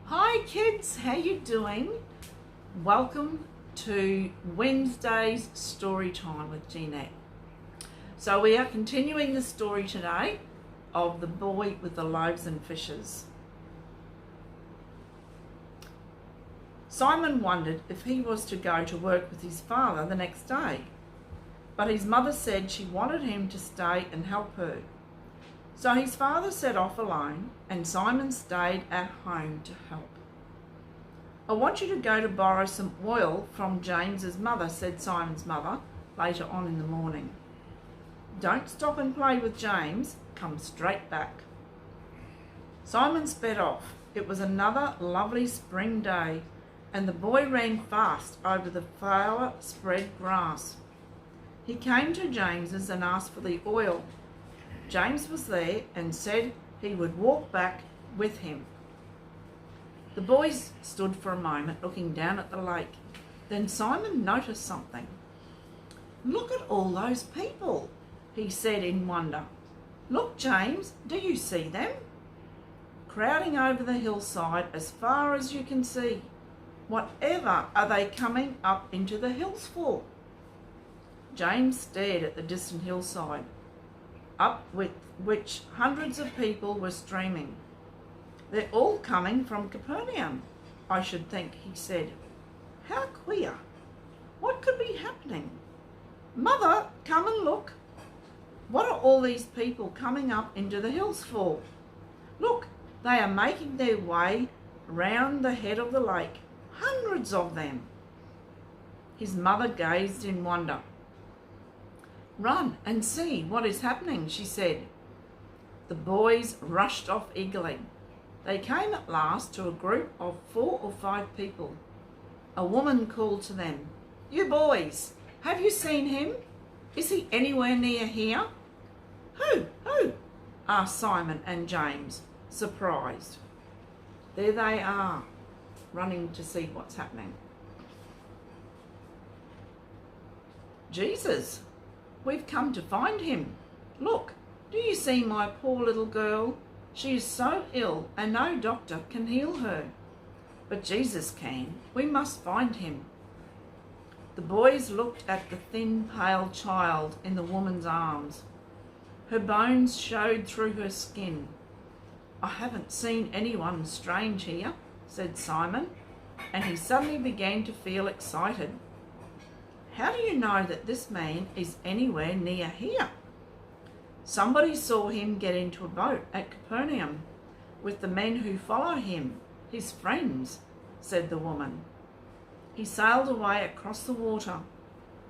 Hi kids, how you doing? Welcome to Wednesday's story time with Jeanette. So we are continuing the story today of the boy with the loaves and fishes. Simon wondered if he was to go to work with his father the next day, but his mother said she wanted him to stay and help her. So his father set off alone, and Simon stayed at home to help. I want you to go to borrow some oil from James's mother, said Simon's mother later on in the morning. Don't stop and play with James, come straight back. Simon sped off. It was another lovely spring day, and the boy ran fast over the flower-spread grass. He came to James's and asked for the oil. James was there and said he would walk back with him. The boys stood for a moment looking down at the lake. Then Simon noticed something. Look at all those people, he said in wonder. Look, James, do you see them? Crowding over the hillside as far as you can see. Whatever are they coming up into the hills for? James stared at the distant hillside, up with which hundreds of people were streaming. They're all coming from Capernaum, I should think, he said. How queer. What could be happening? Mother, come and look. What are all these people coming up into the hills for? Look, they are making their way round the head of the lake. Hundreds of them. His mother gazed in wonder. Run and see what is happening, she said. The boys rushed off eagerly. They came at last to a group of 4 or 5 people. A woman called to them, You boys, have you seen him? Is he anywhere near here? Who? Asked Simon and James, surprised. There they are, running to see what's happening. Jesus! We've come to find him. Look, do you see my poor little girl? She is so ill and no doctor can heal her. But Jesus can. We must find him. The boys looked at the thin, pale child in the woman's arms. Her bones showed through her skin. I haven't seen anyone strange here, said Simon, and he suddenly began to feel excited. How do you know that this man is anywhere near here? Somebody saw him get into a boat at Capernaum with the men who follow him, his friends, said the woman. He sailed away across the water.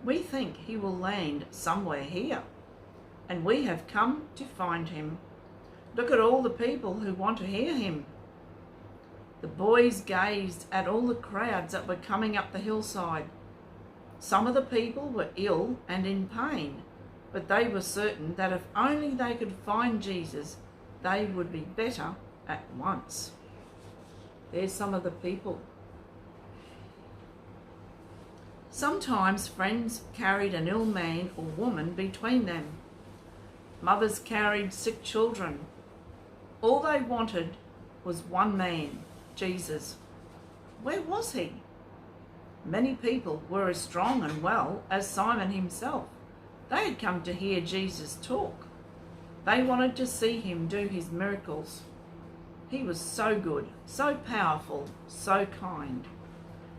We think he will land somewhere here, and we have come to find him. Look at all the people who want to hear him. The boys gazed at all the crowds that were coming up the hillside. Some of the people were ill and in pain, but they were certain that if only they could find Jesus, they would be better at once. There's some of the people. Sometimes friends carried an ill man or woman between them. Mothers carried sick children. All they wanted was one man, Jesus. Where was he? Many people were as strong and well as Simon himself. They had come to hear Jesus talk. They wanted to see him do his miracles. He was so good, so powerful, so kind.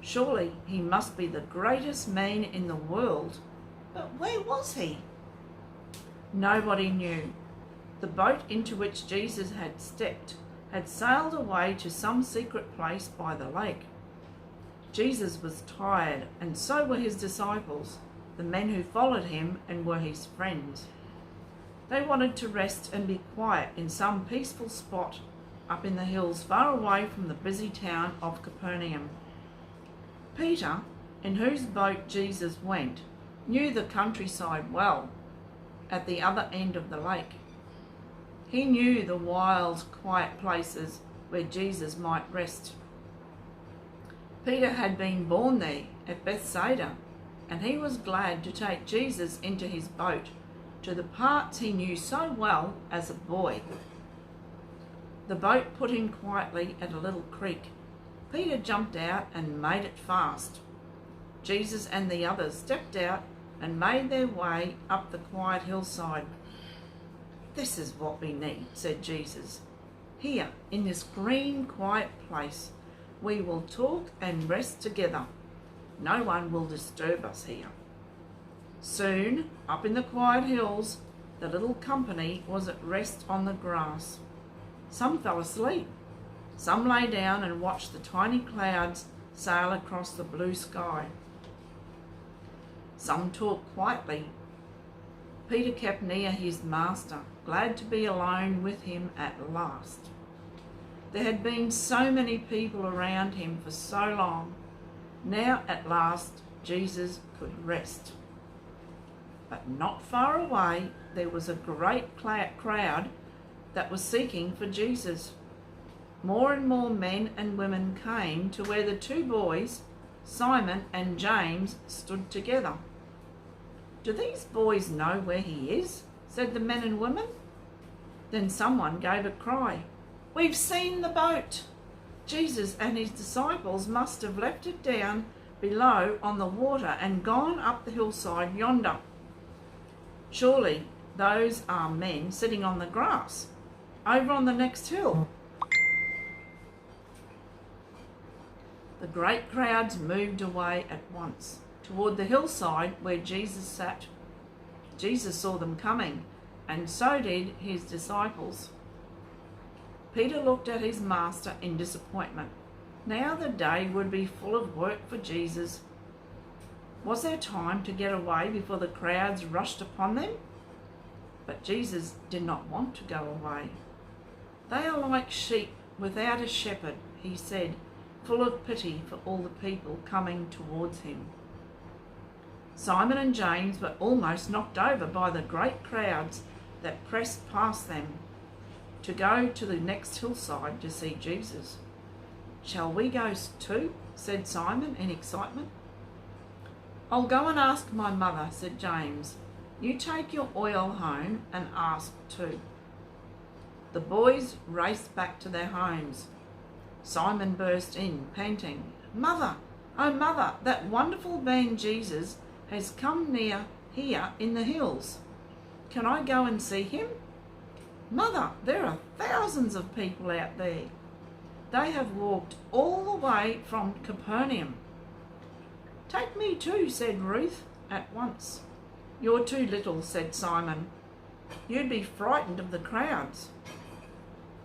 Surely he must be the greatest man in the world. But where was he? Nobody knew. The boat into which Jesus had stepped had sailed away to some secret place by the lake. Jesus was tired, and so were his disciples, the men who followed him and were his friends. They wanted to rest and be quiet in some peaceful spot up in the hills far away from the busy town of Capernaum. Peter, in whose boat Jesus went, knew the countryside well at the other end of the lake. He knew the wild, quiet places where Jesus might rest. Peter had been born there at Bethsaida, and he was glad to take Jesus into his boat to the parts he knew so well as a boy. The boat put in quietly at a little creek Peter jumped out and made it fast. Jesus and the others stepped out and made their way up the quiet hillside. "This is what we need," said Jesus. "Here, in this green, quiet place, we will talk and rest together. No one will disturb us here." Soon, up in the quiet hills, the little company was at rest on the grass. Some fell asleep. Some lay down and watched the tiny clouds sail across the blue sky. Some talked quietly. Peter kept near his master, glad to be alone with him at last. There had been so many people around him for so long. Now at last Jesus could rest. But not far away there was a great crowd that was seeking for Jesus. More and more men and women came to where the two boys, Simon and James, stood together. "Do these boys know where he is?" said the men and women. Then someone gave a cry. "We've seen the boat! Jesus and his disciples must have left it down below on the water and gone up the hillside yonder. Surely those are men sitting on the grass over on the next hill." The great crowds moved away at once toward the hillside where Jesus sat. Jesus saw them coming, and so did his disciples. Peter looked at his master in disappointment. Now the day would be full of work for Jesus. Was there time to get away before the crowds rushed upon them? But Jesus did not want to go away. "They are like sheep without a shepherd," he said, full of pity for all the people coming towards him. Simon and James were almost knocked over by the great crowds that pressed past them to go to the next hillside to see Jesus. "Shall we go too?" said Simon in excitement. "I'll go and ask my mother," said James. "You take your oil home and ask too." The boys raced back to their homes. Simon burst in, panting, "Mother, oh mother, that wonderful man Jesus has come near here in the hills. Can I go and see him?" "Mother, there are thousands of people out there. They have walked all the way from Capernaum." "Take me too," said Ruth at once. "You're too little," said Simon. "You'd be frightened of the crowds."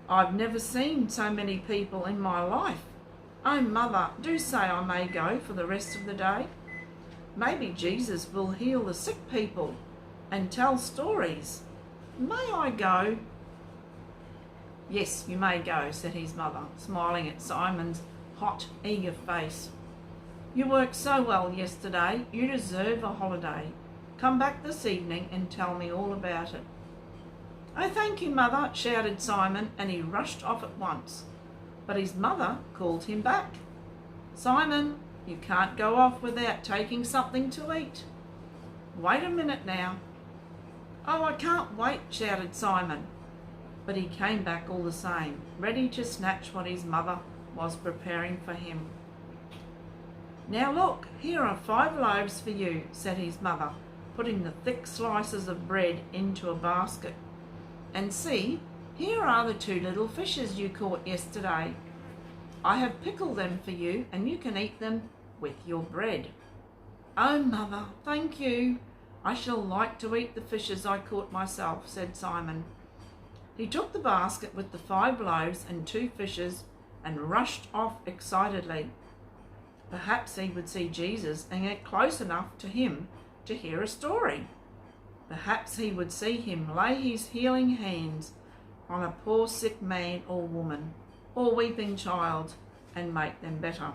"I've never seen so many people in my life. Oh, Mother, do say I may go for the rest of the day. Maybe Jesus will heal the sick people and tell stories. May I go?" "Yes, you may go," said his mother, smiling at Simon's hot, eager face. "You worked so well yesterday, you deserve a holiday. Come back this evening and tell me all about it." "Oh, thank you, Mother," shouted Simon, and he rushed off at once. But his mother called him back. "Simon, you can't go off without taking something to eat. Wait a minute now." "Oh, I can't wait," shouted Simon. But he came back all the same, ready to snatch what his mother was preparing for him. "Now look, here are 5 loaves for you," said his mother, putting the thick slices of bread into a basket. "And see, here are the 2 little fishes you caught yesterday. I have pickled them for you, and you can eat them with your bread." "Oh, Mother, thank you. I shall like to eat the fishes I caught myself," said Simon. He took the basket with the 5 loaves and 2 fishes and rushed off excitedly. Perhaps he would see Jesus and get close enough to him to hear a story. Perhaps he would see him lay his healing hands on a poor sick man or woman or weeping child and make them better.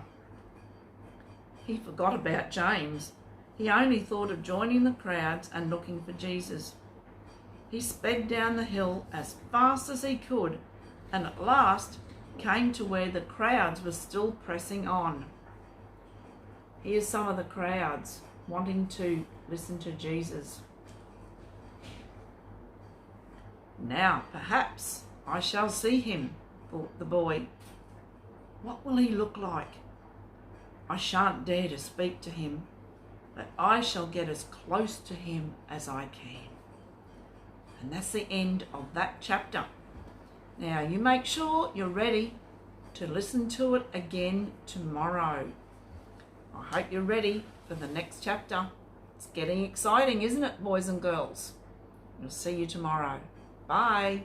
He forgot about James. He only thought of joining the crowds and looking for Jesus. He sped down the hill as fast as he could and at last came to where the crowds were still pressing on. Here's some of the crowds wanting to listen to Jesus. "Now, perhaps I shall see him," thought the boy. What will he look like? I shan't dare to speak to him, but I shall get as close to him as I can. And that's the end of that chapter. Now you make sure you're ready to listen to it again tomorrow. I hope you're ready for the next chapter. It's getting exciting, isn't it, boys and girls? We'll see you tomorrow. Bye.